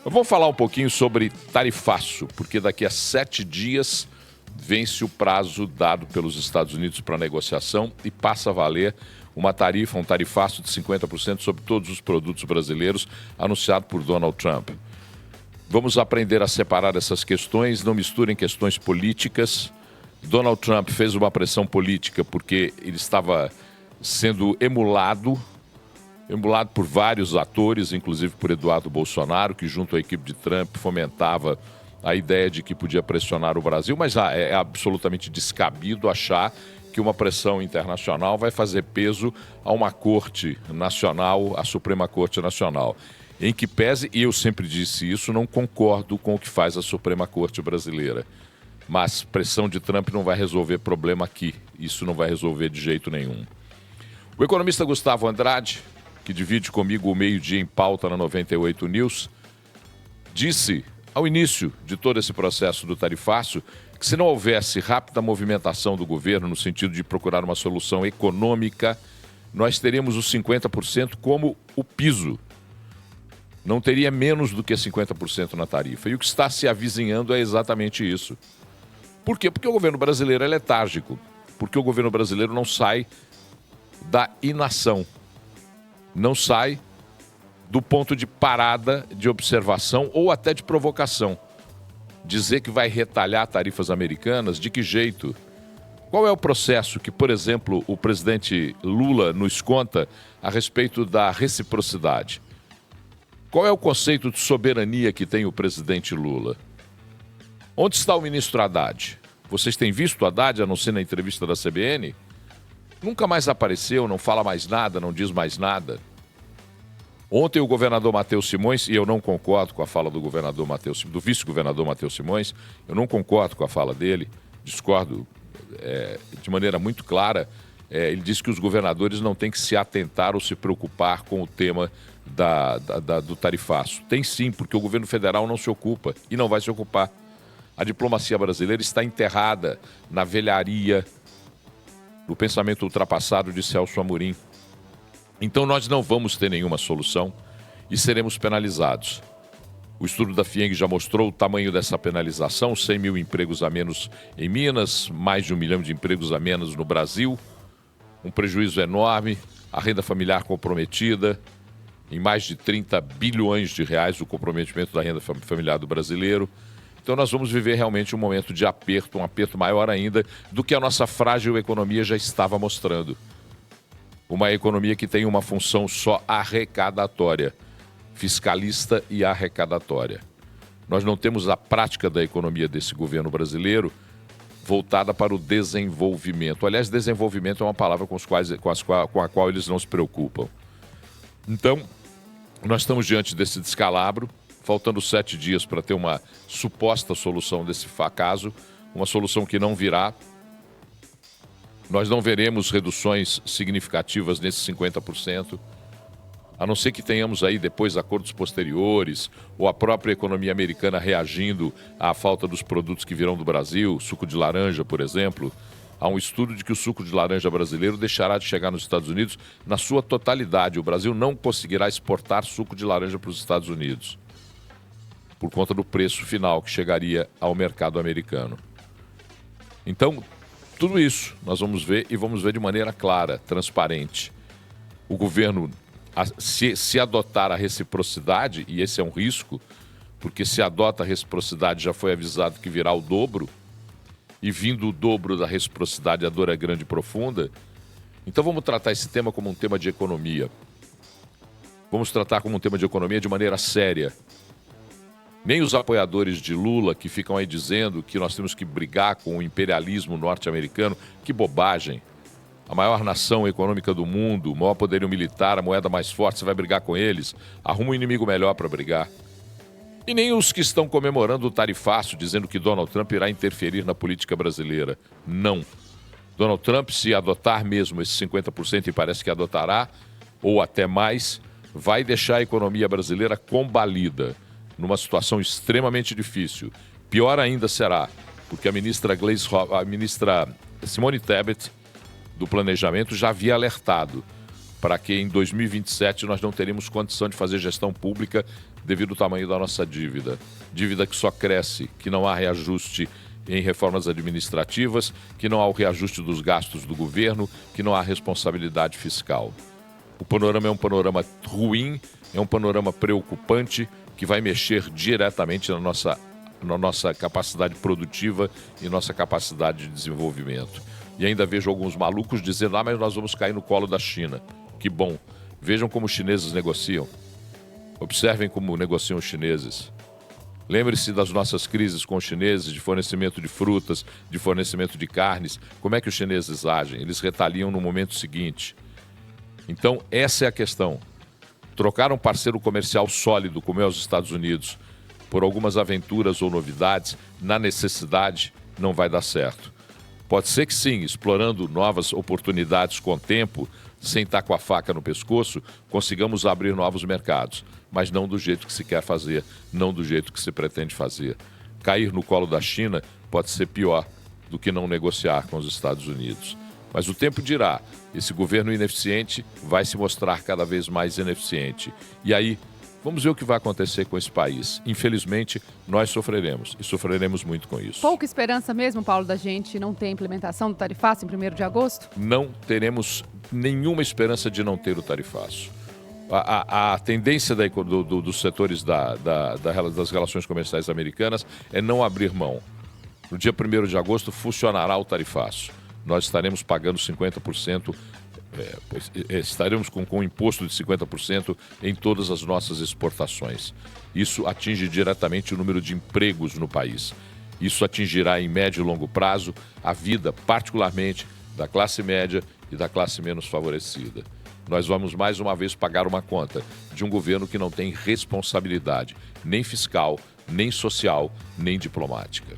Vamos falar um pouquinho sobre tarifaço, porque daqui a 7 dias vence o prazo dado pelos Estados Unidos para negociação e passa a valer uma tarifa, um tarifaço de 50% sobre todos os produtos brasileiros, anunciado por Donald Trump. Vamos aprender a separar essas questões, não misturem questões políticas. Donald Trump fez uma pressão política porque ele estava sendo emulado por vários atores, inclusive por Eduardo Bolsonaro, que junto à equipe de Trump fomentava a ideia de que podia pressionar o Brasil, mas é absolutamente descabido achar que uma pressão internacional vai fazer peso a uma corte nacional, a Suprema Corte Nacional. Em que pese, e eu sempre disse isso, não concordo com o que faz a Suprema Corte brasileira. Mas pressão de Trump não vai resolver problema aqui. Isso não vai resolver de jeito nenhum. O economista Gustavo Andrade, que divide comigo o meio-dia em pauta na 98 News, disse ao início de todo esse processo do tarifaço que se não houvesse rápida movimentação do governo no sentido de procurar uma solução econômica, nós teríamos os 50% como o piso. Não teria menos do que 50% na tarifa. E o que está se avizinhando é exatamente isso. Por quê? Porque o governo brasileiro é letárgico. Porque o governo brasileiro não sai da inação. Não sai do ponto de parada, de observação ou até de provocação. Dizer que vai retalhar tarifas americanas, de que jeito? Qual é o processo que, por exemplo, o presidente Lula nos conta a respeito da reciprocidade? Qual é o conceito de soberania que tem o presidente Lula? Onde está o ministro Haddad? Vocês têm visto o Haddad, a não ser na entrevista da CBN? Nunca mais apareceu, não fala mais nada, não diz mais nada. Ontem o governador Matheus Simões, e eu não concordo com a fala do do vice-governador Matheus Simões, eu não concordo com a fala dele, discordo de maneira muito clara. Ele disse que os governadores não têm que se atentar ou se preocupar com o tema do tarifaço. Tem sim, porque o governo federal não se ocupa e não vai se ocupar. A diplomacia brasileira está enterrada na velharia, no pensamento ultrapassado de Celso Amorim. Então nós não vamos ter nenhuma solução e seremos penalizados. O estudo da FIENG já mostrou o tamanho dessa penalização: 100 mil empregos a menos em Minas, mais de 1 milhão de empregos a menos no Brasil, um prejuízo enorme, a renda familiar comprometida, em mais de 30 bilhões de reais o comprometimento da renda familiar do brasileiro. Então nós vamos viver realmente um momento de aperto, um aperto maior ainda do que a nossa frágil economia já estava mostrando. Uma economia que tem uma função só arrecadatória, fiscalista e arrecadatória. Nós não temos a prática da economia desse governo brasileiro voltada para o desenvolvimento. Aliás, desenvolvimento é uma palavra com a qual eles não se preocupam. Então, nós estamos diante desse descalabro, faltando 7 dias para ter uma suposta solução desse caso, uma solução que não virá. Nós não veremos reduções significativas nesses 50%, a não ser que tenhamos aí depois acordos posteriores ou a própria economia americana reagindo à falta dos produtos que virão do Brasil, suco de laranja, por exemplo. Há um estudo de que o suco de laranja brasileiro deixará de chegar nos Estados Unidos na sua totalidade. O Brasil não conseguirá exportar suco de laranja para os Estados Unidos, por conta do preço final que chegaria ao mercado americano. Então, tudo isso nós vamos ver e vamos ver de maneira clara, transparente. O governo, se adotar a reciprocidade, e esse é um risco, porque se adota a reciprocidade já foi avisado que virá o dobro, e vindo o dobro da reciprocidade a dor é grande e profunda. Então vamos tratar esse tema como um tema de economia. Vamos tratar como um tema de economia de maneira séria. Nem os apoiadores de Lula, que ficam aí dizendo que nós temos que brigar com o imperialismo norte-americano, que bobagem. A maior nação econômica do mundo, o maior poderio militar, a moeda mais forte, você vai brigar com eles? Arruma um inimigo melhor para brigar. E nem os que estão comemorando o tarifaço, dizendo que Donald Trump irá interferir na política brasileira. Não. Donald Trump, se adotar mesmo esse 50%, e parece que adotará, ou até mais, vai deixar a economia brasileira combalida, numa situação extremamente difícil. Pior ainda será, porque a ministra Simone Tebet, do Planejamento, já havia alertado para que em 2027 nós não teremos condição de fazer gestão pública devido ao tamanho da nossa dívida. Dívida que só cresce, que não há reajuste em reformas administrativas, que não há o reajuste dos gastos do governo, que não há responsabilidade fiscal. O panorama é um panorama ruim, é um panorama preocupante, que vai mexer diretamente na nossa capacidade produtiva e nossa capacidade de desenvolvimento. E ainda vejo alguns malucos dizendo, mas nós vamos cair no colo da China. Que bom. Vejam como os chineses negociam. Observem como negociam os chineses. Lembre-se das nossas crises com os chineses, de fornecimento de frutas, de fornecimento de carnes. Como é que os chineses agem? Eles retaliam no momento seguinte. Então, essa é a questão. Trocar um parceiro comercial sólido, como é os Estados Unidos, por algumas aventuras ou novidades, na necessidade, não vai dar certo. Pode ser que sim, explorando novas oportunidades com o tempo, sem estar com a faca no pescoço, consigamos abrir novos mercados, mas não do jeito que se quer fazer, não do jeito que se pretende fazer. Cair no colo da China pode ser pior do que não negociar com os Estados Unidos. Mas o tempo dirá, esse governo ineficiente vai se mostrar cada vez mais ineficiente. E aí, vamos ver o que vai acontecer com esse país. Infelizmente, nós sofreremos, e sofreremos muito com isso. Pouca esperança mesmo, Paulo, da gente não ter a implementação do tarifaço em 1º de agosto? Não teremos nenhuma esperança de não ter o tarifaço. A tendência dos setores das relações comerciais americanas é não abrir mão. No dia 1º de agosto funcionará o tarifaço. Nós estaremos pagando 50%, estaremos com imposto de 50% em todas as nossas exportações. Isso atinge diretamente o número de empregos no país. Isso atingirá em médio e longo prazo a vida, particularmente, da classe média e da classe menos favorecida. Nós vamos mais uma vez pagar uma conta de um governo que não tem responsabilidade, nem fiscal, nem social, nem diplomática.